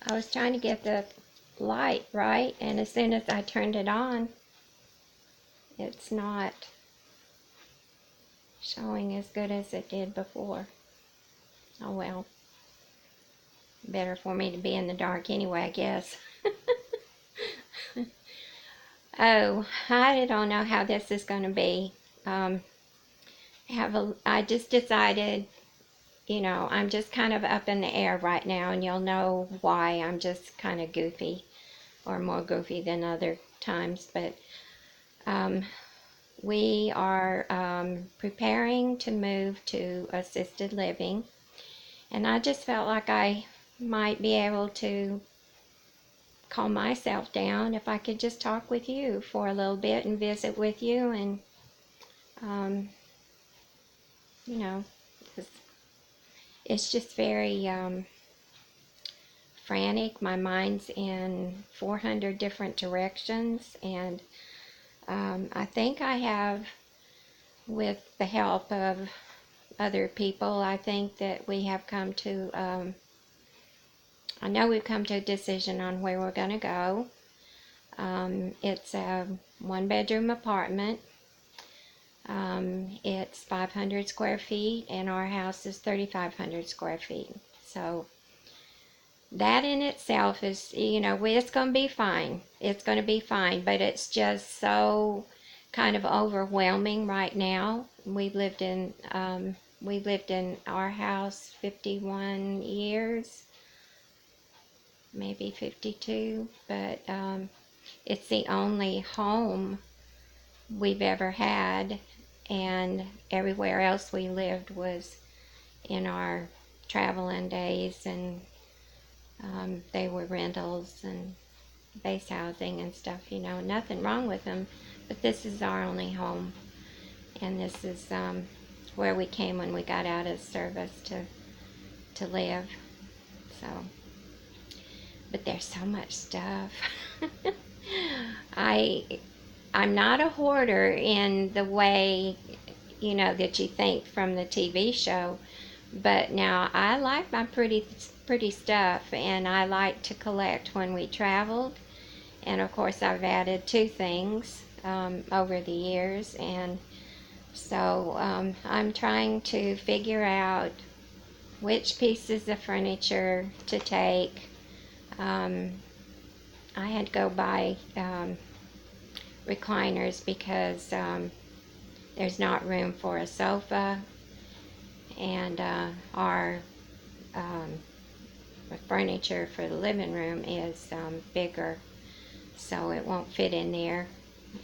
I was trying to get the light right, and as soon as I turned it on, it's not showing as good as it did before. Oh well, better for me to be in the dark anyway, I guess. Oh, I don't know how this is going to be. Um, I just decided, I'm just kind of up in the air right now, and you'll know why. I'm just kind of goofy, or more goofy than other times. But um, we are preparing to move to assisted living, and I just felt like I might be able to calm myself down if I could just talk with you for a little bit and visit with you, and um, you know, it's just very frantic. My mind's in 400 different directions, and I think I have, with the help of other people, I think that we have come to, I know we've come to a decision on where we're going to go. It's a one-bedroom apartment. It's 500 square feet, and our house is 3,500 square feet. So that in itself is, it's going to be fine. It's going to be fine, but it's just so kind of overwhelming right now. We've lived in our house 51 years, maybe 52, but it's the only home we've ever had, and everywhere else we lived was in our traveling days, and they were rentals and base housing and stuff, nothing wrong with them, but this is our only home, and this is where we came when we got out of service to live. So, but there's so much stuff. I'm not a hoarder in the way, that you think from the TV show, but now I like my pretty stuff, and I like to collect when we traveled. And of course, I've added two things over the years, and so I'm trying to figure out which pieces of furniture to take. I had to go buy recliners because there's not room for a sofa, and our furniture for the living room is bigger, so it won't fit in there.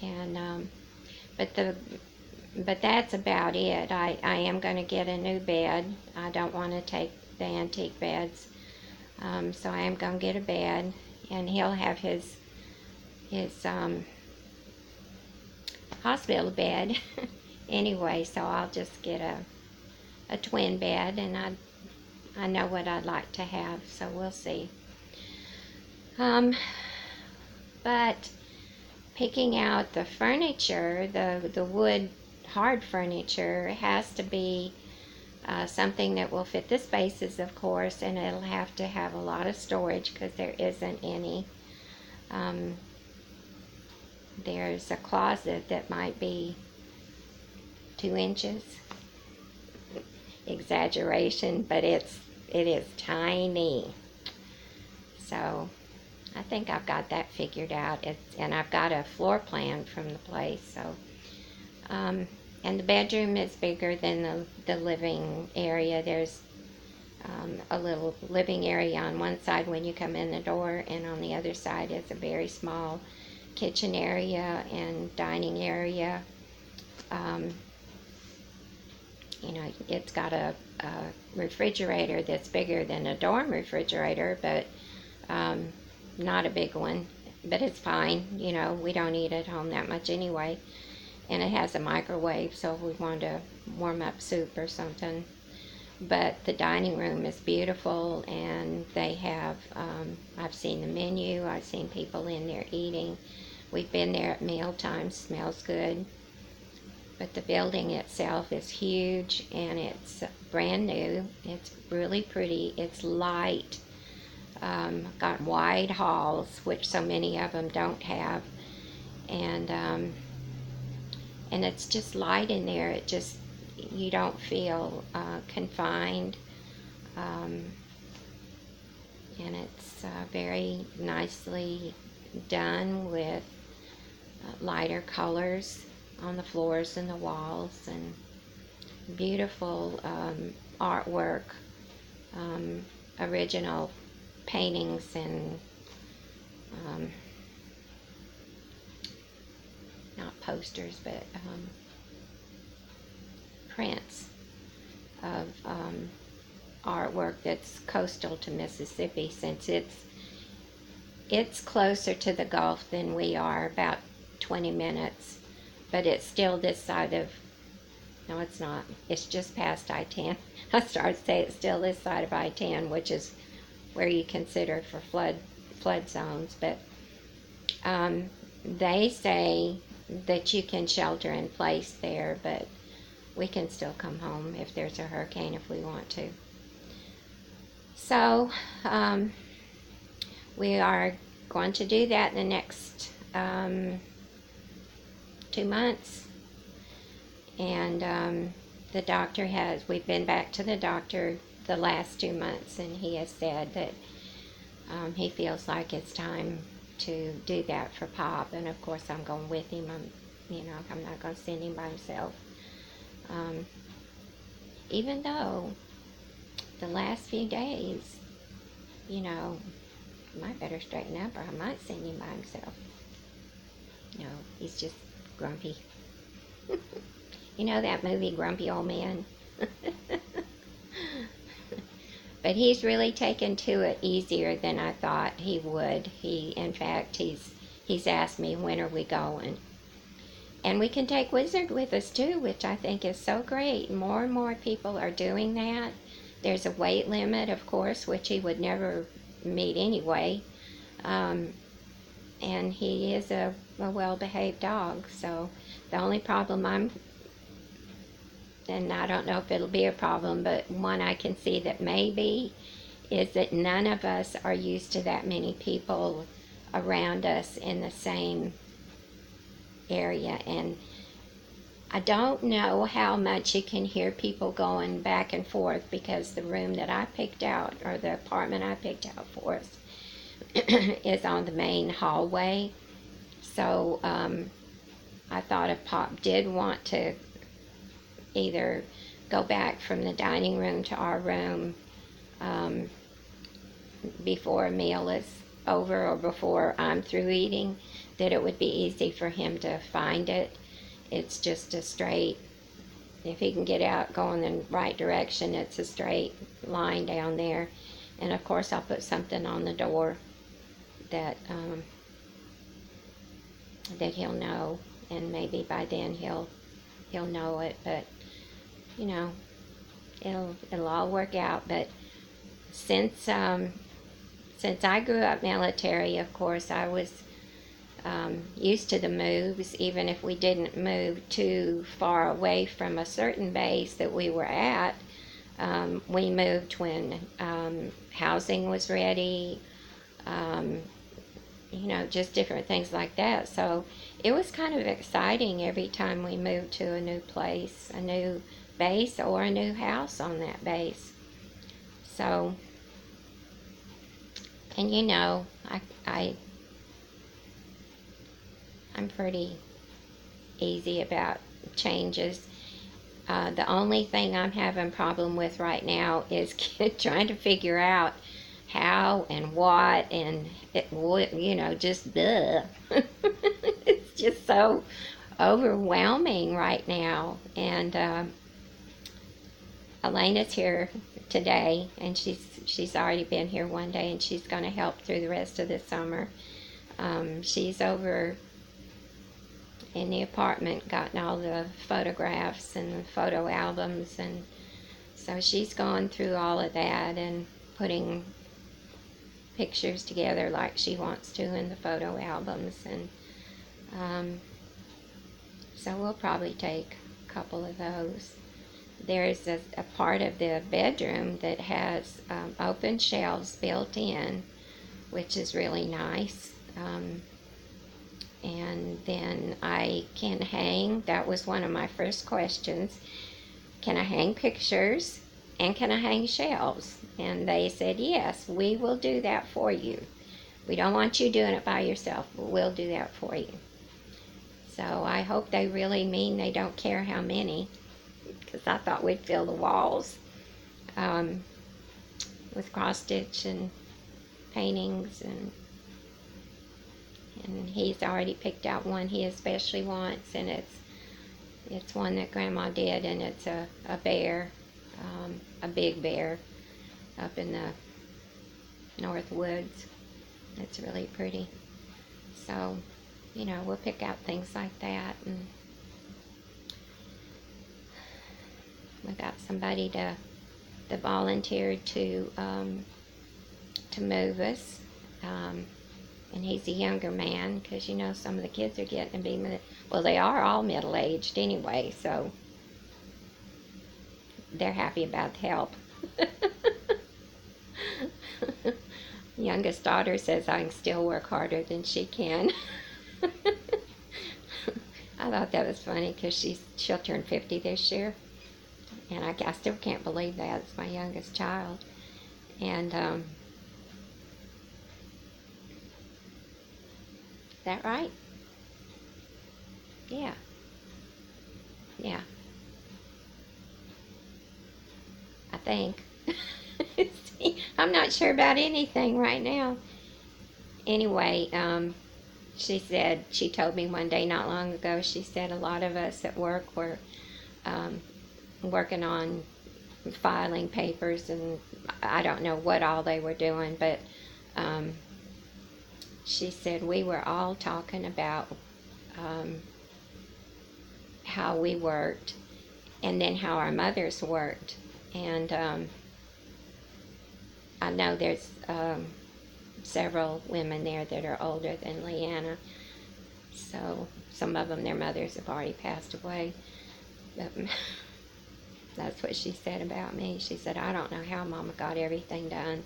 And but that's about it. I am going to get a new bed. I don't want to take the antique beds, so I am going to get a bed, and he'll have his hospital bed anyway, so I'll just get a twin bed, and I know what I'd like to have, so we'll see. But picking out the furniture, the wood hard furniture, has to be something that will fit the spaces, of course, and it'll have to have a lot of storage because there isn't any. There's a closet that might be 2 inches. Exaggeration, but it is tiny. So I think I've got that figured out. And I've got a floor plan from the place. So and the bedroom is bigger than the living area. There's a little living area on one side when you come in the door, and on the other side is a very small kitchen area and dining area. It's got a refrigerator that's bigger than a dorm refrigerator, but not a big one. But it's fine. We don't eat at home that much anyway. And it has a microwave, so if we want to warm up soup or something. But the dining room is beautiful, and they have, I've seen the menu, I've seen people in there eating. We've been there at meal times, smells good. But the building itself is huge, and it's brand new. It's really pretty. It's light. got wide halls, which so many of them don't have, and it's just light in there. It just, you don't feel confined, um, and it's very nicely done with lighter colors on the floors and the walls, and beautiful artwork, um, original paintings, and not posters, but prints of artwork that's coastal to Mississippi, since it's closer to the Gulf than we are, about 20 minutes, but it's still this side of, no, it's not, it's just past I-10. I started to say it's still this side of I-10, which is where you consider for flood zones, but they say that you can shelter in place there, but we can still come home if there's a hurricane if we want to. So we are going to do that in the next 2 months, and the doctor we've been back to the doctor the last 2 months, and he has said that he feels like it's time to do that for Pop, and of course I'm going with him. I'm not going to send him by himself, even though the last few days, I might better straighten up, or I might send him by himself. No, he's just grumpy. You know that movie, Grumpy Old Man? But he's really taken to it easier than I thought he would. In fact, he's asked me, when are we going? And we can take Wizard with us too, which I think is so great. More and more people are doing that. There's a weight limit, of course, which he would never meet anyway. And he is a well-behaved dog. So the only problem and I don't know if it'll be a problem, but one I can see that may be, is that none of us are used to that many people around us in the same area. And I don't know how much you can hear people going back and forth, because the room that I picked out, or the apartment I picked out for us, is on the main hallway. So I thought if Pop did want to either go back from the dining room to our room before a meal is over, or before I'm through eating, that it would be easy for him to find it. It's just a straight, if he can get out going in the right direction, it's a straight line down there. And of course I'll put something on the door that that he'll know, and maybe by then he'll know it. But it'll all work out. But since I grew up military, of course I was used to the moves, even if we didn't move too far away from a certain base that we were at. We moved when housing was ready, just different things like that. So it was kind of exciting every time we moved to a new place, a new base, or a new house on that base. So, and I'm pretty easy about changes. The only thing I'm having problem with right now is trying to figure out how and what, and just it's just so overwhelming right now. And Elena's here today, and she's already been here one day, and she's going to help through the rest of the summer. She's over in the apartment, gotten all the photographs and the photo albums, and so she's gone through all of that and putting pictures together like she wants to in the photo albums. And so we'll probably take a couple of those. there's a part of the bedroom that has open shelves built in, which is really nice. And then I can hang, that was one of my first questions, can I hang pictures and can I hang shelves? And they said, yes, we will do that for you. We don't want you doing it by yourself, but we'll do that for you. So I hope they really mean they don't care how many, because I thought we'd fill the walls with cross stitch and paintings, and he's already picked out one he especially wants, and it's one that Grandma did, and it's a bear, a big bear up in the North Woods. It's really pretty. So, we'll pick out things like that, and we got somebody that volunteered to move us, and he's a younger man, because some of the kids are getting to be well, they are all middle-aged anyway, so they're happy about the help. Youngest daughter says I can still work harder than she can. I thought that was funny, because she'll turn 50 this year, and I still can't believe that. It's my youngest child. And is that right? Yeah. I think. See, I'm not sure about anything right now. Anyway, she told me one day not long ago, she said a lot of us at work were working on filing papers, and I don't know what all they were doing, but she said we were all talking about how we worked, and then how our mothers worked. And I know there's several women there that are older than Leanna, so some of them, their mothers have already passed away. But that's what she said about me. She said, I don't know how Mama got everything done,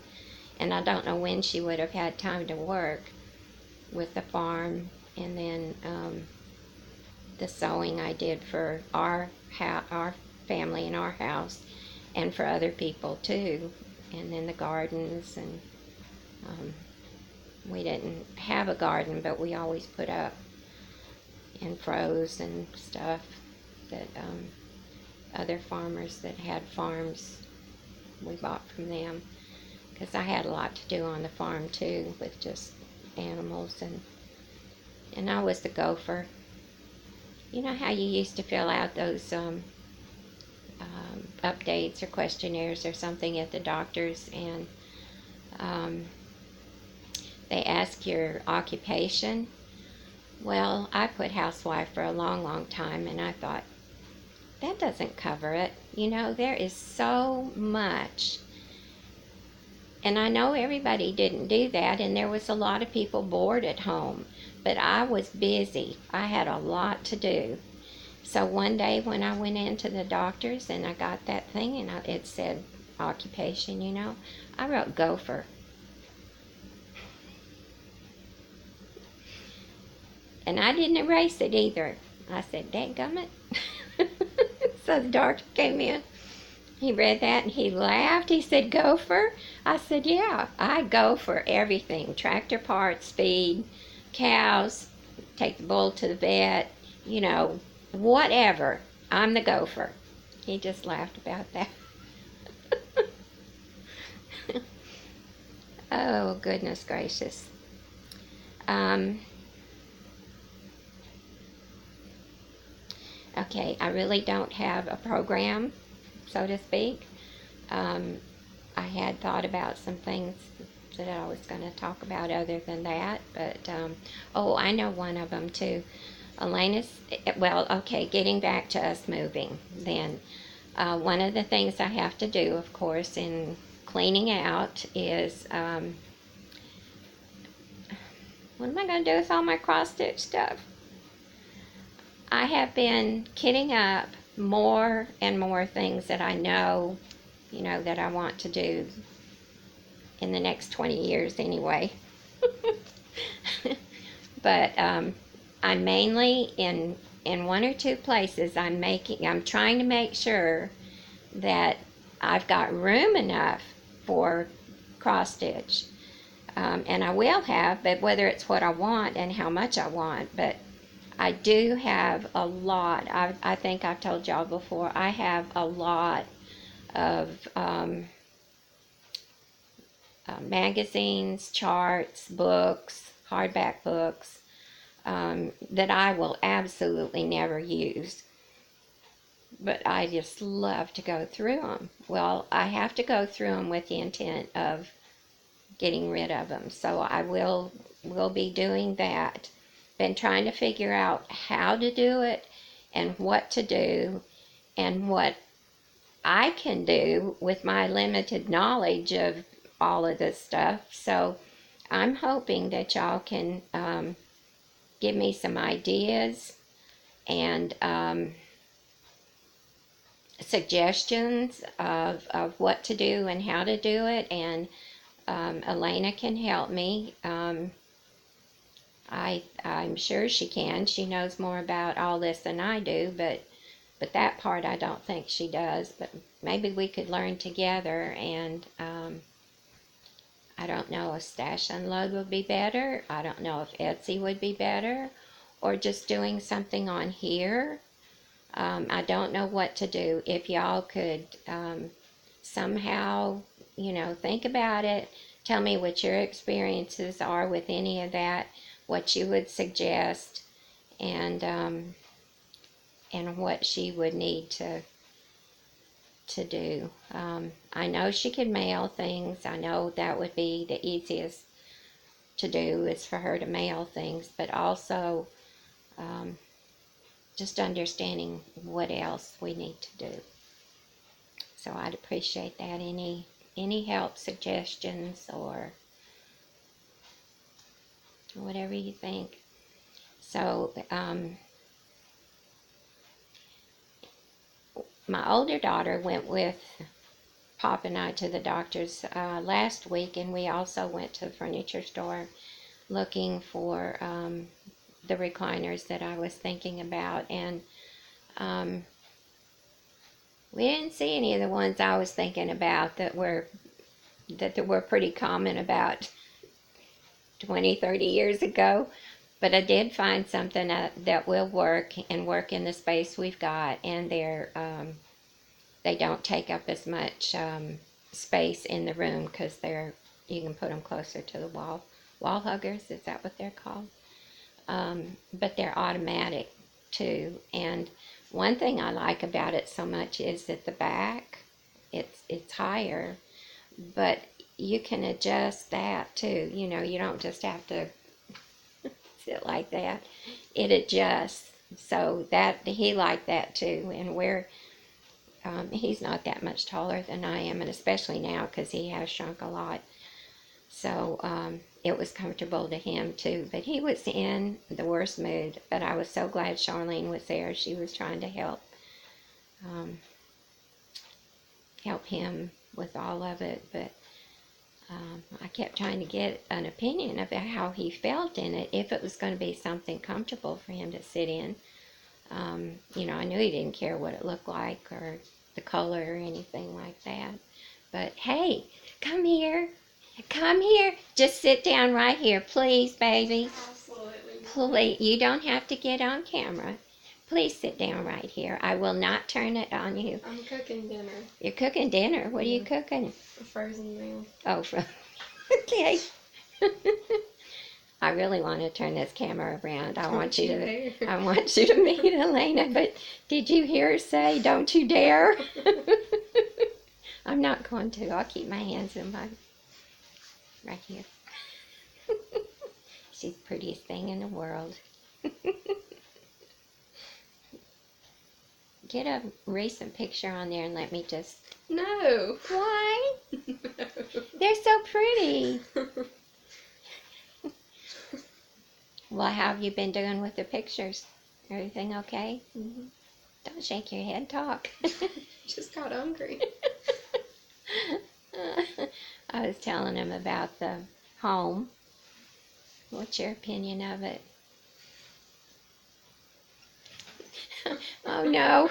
and I don't know when she would have had time to work with the farm, and then the sewing I did for our family and our house, and for other people too, and then the gardens, and we didn't have a garden, but we always put up and froze and stuff that other farmers that had farms, we bought from them, because I had a lot to do on the farm too, with just animals, and I was the gopher. You know how you used to fill out those updates or questionnaires or something at the doctor's, and they ask your occupation? Well, I put housewife for a long, long time, and I thought, that doesn't cover it. There is so much. And I know everybody didn't do that, and there was a lot of people bored at home, but I was busy. I had a lot to do. So one day when I went into the doctor's and I got that thing, and it said occupation, I wrote gopher. And I didn't erase it either. I said, dadgummit. So the doctor came in. He read that and he laughed. He said, gopher? I said, yeah, I go for everything. Tractor parts, feed, cows, take the bull to the vet, whatever. I'm the gopher. He just laughed about that. Oh, goodness gracious. Okay, I really don't have a program, so to speak. I had thought about some things that I was going to talk about other than that, but I know one of them too. Getting back to us moving, then one of the things I have to do, of course, in cleaning out is, what am I going to do with all my cross-stitch stuff? I have been kitting up more and more things that I know, that I want to do in the next 20 years anyway. But I'm mainly in one or two places. I'm trying to make sure that I've got room enough for cross stitch. And I will have, but whether it's what I want and how much I want. But I do have a lot. I think I've told y'all before, I have a lot of magazines, charts, books, hardback books, that I will absolutely never use. But I just love to go through them. Well, I have to go through them with the intent of getting rid of them. So I will be doing that. Been trying to figure out how to do it and what to do and what I can do with my limited knowledge of all of this stuff. So I'm hoping that y'all can give me some ideas and suggestions of what to do and how to do it. And Elena can help me. I'm sure she can. She knows more about all this than I do, but that part I don't think she does. But maybe we could learn together. And I don't know if Stash Unload would be better. I don't know if Etsy would be better, or just doing something on here. I don't know what to do. If y'all could somehow, think about it. Tell me what your experiences are with any of that, what you would suggest, and what she would need to do. I know she could mail things. I know that would be the easiest to do, is for her to mail things, but also just understanding what else we need to do. So I'd appreciate that. Any help, suggestions, or whatever you think. So my older daughter went with Pop and I to the doctor's last week, and we also went to the furniture store looking for the recliners that I was thinking about, and we didn't see any of the ones I was thinking about that were pretty common about 20, 30 years ago. But I did find something that will work and work in the space we've got, and they don't take up as much space in the room, because you can put them closer to the wall huggers, is that what they're called? But they're automatic too. And one thing I like about it so much is that the back, it's higher, but you can adjust that too. You don't just have to sit like that. It adjusts. So that he liked that too. And he's not that much taller than I am, and especially now because he has shrunk a lot. So it was comfortable to him too. But he was in the worst mood. But I was so glad Charlene was there. She was trying to help him with all of it. But I kept trying to get an opinion about how he felt in it, if it was going to be something comfortable for him to sit in. I knew he didn't care what it looked like or the color or anything like that. But hey, come here. Come here. Just sit down right here, please, baby. Absolutely. Please. You don't have to get on camera. Please sit down right here. I will not turn it on you. I'm cooking dinner. You're cooking dinner? What are you cooking? A frozen meal. Oh, okay. I really want to turn this camera around. I want you to meet Elena, but did you hear her say, "Don't you dare"? I'm not going to. I'll keep my hands in my right here. She's the prettiest thing in the world. Get a recent picture on there and let me just... No. Why? No. They're so pretty. Well, how have you been doing with the pictures? Everything okay? Mm-hmm. Don't shake your head, talk. Just got hungry. I was telling him about the home. What's your opinion of it? Oh no.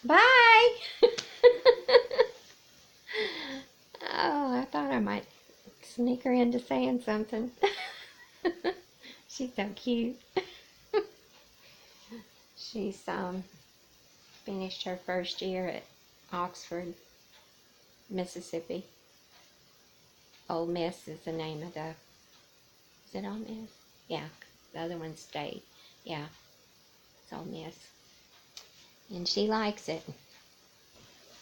Bye. Oh, I thought I might sneak her into saying something. She's so cute. She's finished her first year at Oxford, Mississippi. Ole Miss is the name of the. Is it Ole Miss? Yeah, the other one stayed. Yeah, it's Ole Miss, and she likes it.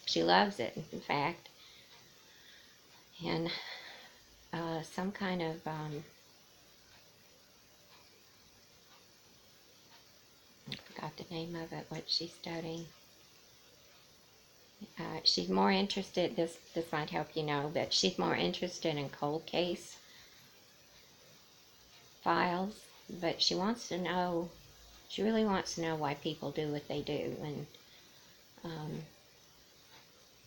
She loves it, in fact. And some kind of I forgot the name of it. What she's studying. She's more interested. This might help you know, but she's more interested in cold case files. But she wants to know. She really wants to know why people do what they do, and um,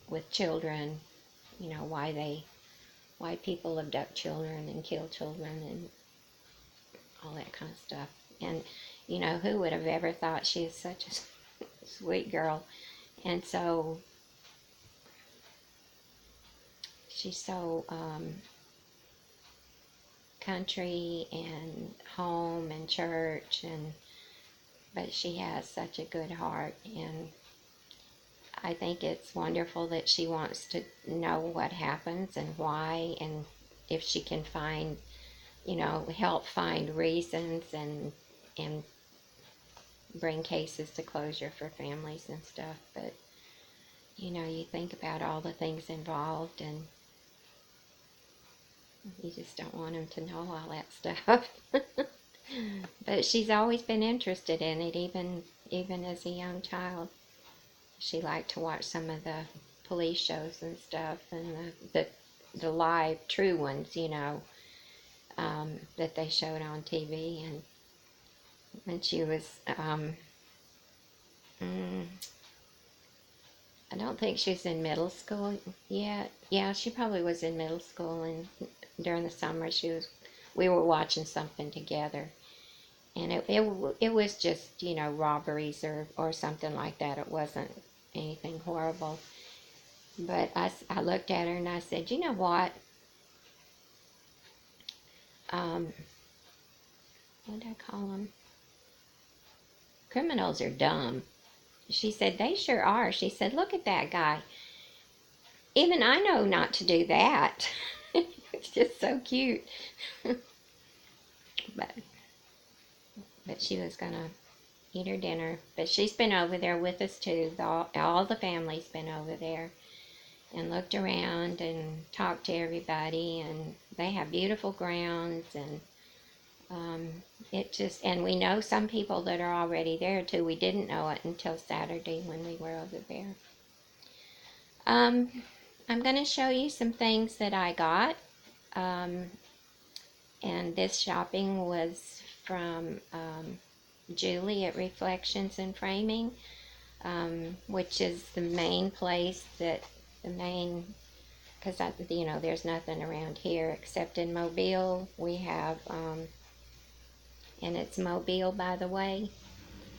with children, you know, why people abduct children and kill children and all that kind of stuff. And you know, who would have ever thought she is such a sweet girl? And so she's so country and home and church, and but she has such a good heart, and I think it's wonderful that she wants to know what happens and why, and if she can find, you know, help find reasons and bring cases to closure for families and stuff. But you know, you think about all the things involved, and you just don't want them to know all that stuff. But she's always been interested in it, even as a young child. She liked to watch some of the police shows and stuff, and the live true ones, you know, that they showed on TV. And when she was, I don't think she was in middle school yet. Yeah, she probably was in middle school, and during the summer we were watching something together, and it was just, you know, robberies or something like that. It wasn't anything horrible. But I looked at her and I said, you know what? Um, what did I call them? Criminals are dumb. She said, they sure are. She said, look at that guy. Even I know not to do that. It's just so cute. but but she was gonna eat her dinner. But she's been over there with us too. All the family's been over there and looked around and talked to everybody. And they have beautiful grounds, and it just, and we know some people that are already there too. We didn't know it until Saturday when we were over there. I'm going to show you some things that I got. Um, and this shopping was from Julie at Reflections and Framing, which is the main place because you know, there's nothing around here except in Mobile. We have, and it's Mobile, by the way.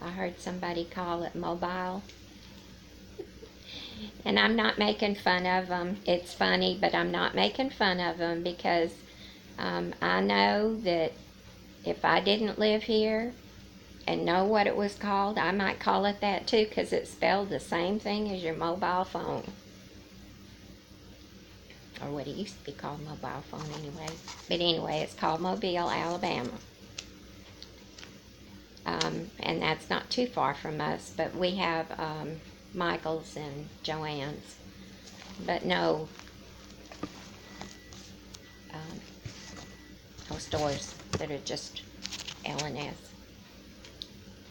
I heard somebody call it mobile. And I'm not making fun of them. It's funny, but I'm not making fun of them because I know that if I didn't live here and know what it was called, I might call it that too, because it's spelled the same thing as your mobile phone. Or what it used to be called, mobile phone anyway. But anyway, it's called Mobile, Alabama. And that's not too far from us, but we have Michael's and Joanne's, but no stores that are just L&S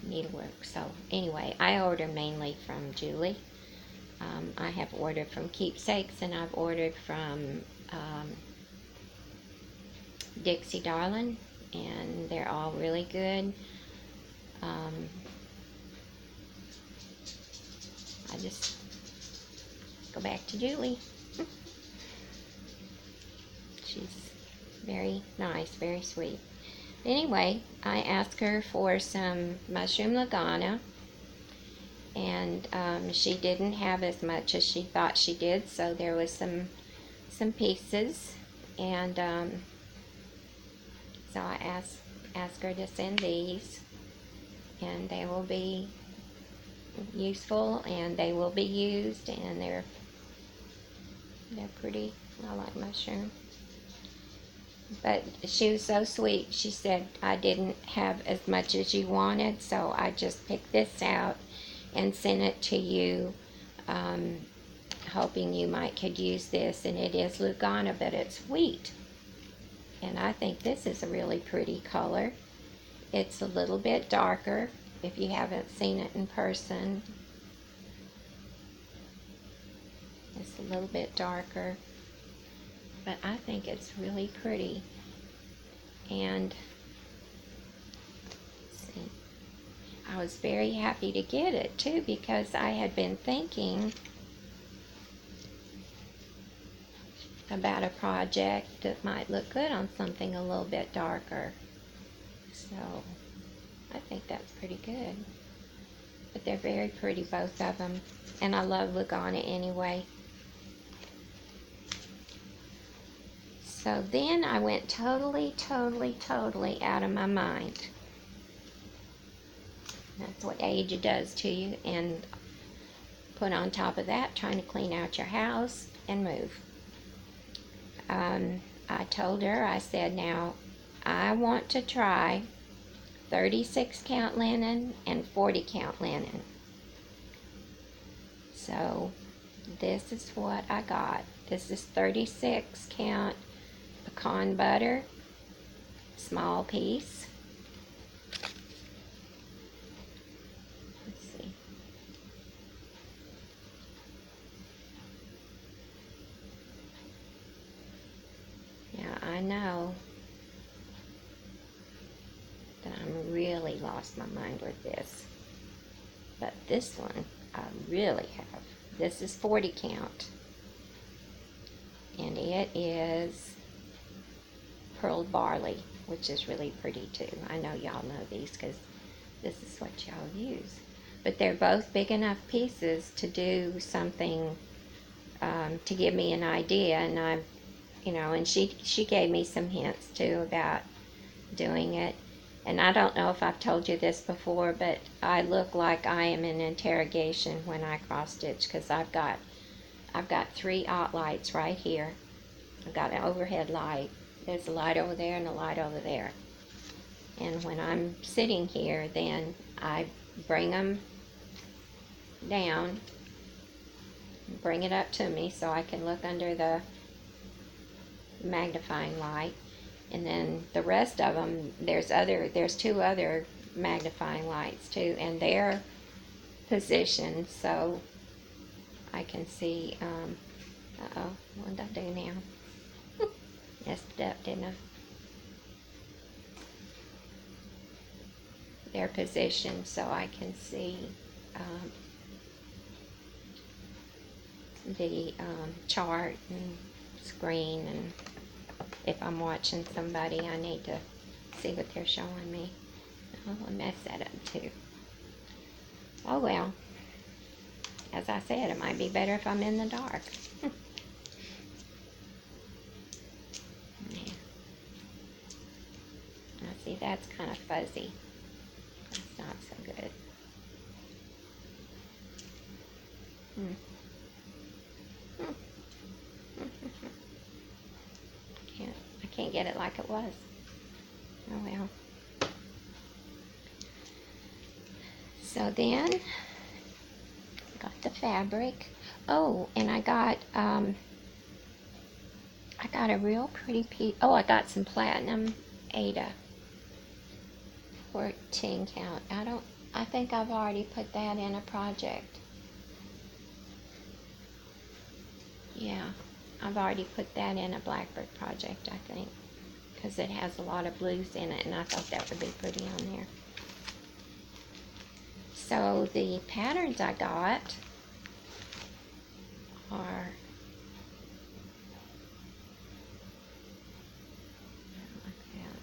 needlework. So anyway, I order mainly from Julie. I have ordered from Keepsakes, and I've ordered from Dixie Darling, and they're all really good. I just go back to Julie. She's very nice, very sweet. Anyway, I asked her for some mushroom lagana, and she didn't have as much as she thought she did, so there was some pieces, and so I asked her to send these, and they will be useful, and they will be used, and they're pretty. I like mushroom. But she was so sweet. She said, I didn't have as much as you wanted, so I just picked this out and sent it to you, hoping you might could use this. And it is Lugana, but it's wheat. And I think this is a really pretty color. It's a little bit darker if you haven't seen it in person. It's a little bit darker, but I think it's really pretty. And see, I was very happy to get it too, because I had been thinking about a project that might look good on something a little bit darker. So I think that's pretty good. But they're very pretty, both of them. And I love Lugana anyway. So then I went totally out of my mind. That's what age does to you. And put on top of that, trying to clean out your house and move. I told her, I said, now I want to try 36 count linen and 40 count linen. So this is what I got. This is 36 count pecan butter, small piece. Let's see. Now I know that I'm really lost my mind with this, but this one I really have. This is 40 count, and it is pearled barley, which is really pretty too. I know y'all know these because this is what y'all use. But they're both big enough pieces to do something, to give me an idea. And I've, and she gave me some hints too about doing it. And I don't know if I've told you this before, but I look like I am in interrogation when I cross stitch, because I've got 3 lights right here. I've got an overhead light. There's a light over there and a light over there. And when I'm sitting here, then I bring them down, bring it up to me so I can look under the magnifying light. And then the rest of them, there's 2 other magnifying lights too, and they're positioned so I can see. Uh-oh, what did I do now? Messed it up, didn't I? They're positioned so I can see the chart and screen, and if I'm watching somebody, I need to see what they're showing me. Oh, I messed that up too. Oh well. As I said, it might be better if I'm in the dark. Yeah. Now see, that's kind of fuzzy. That's not so good. I can't get it like it was. Oh well. So then, got the fabric. Oh, and I got a real pretty piece. Oh, I got some platinum Ada 14 count. I think I've already put that in a project. Yeah, I've already put that in a Blackbird project, I think, because it has a lot of blues in it, and I thought that would be pretty on there. So the patterns I got are like that.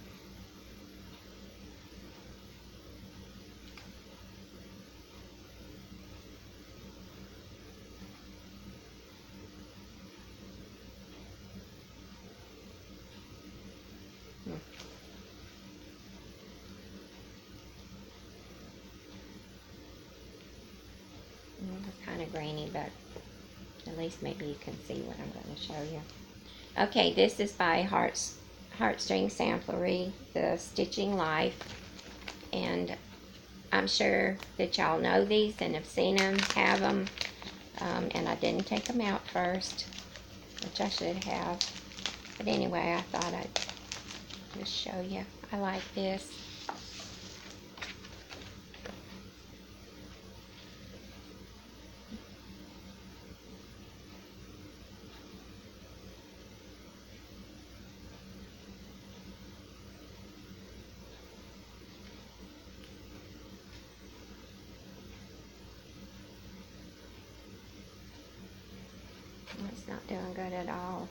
It's kind of grainy, but at least maybe you can see what I'm going to show you. Okay, this is by Heartstring Samplery, the Stitching Life, and I'm sure that y'all know these and have seen them, have them, and I didn't take them out first, which I should have. But anyway, I thought I'd just show you. I like this. It's not doing good at all.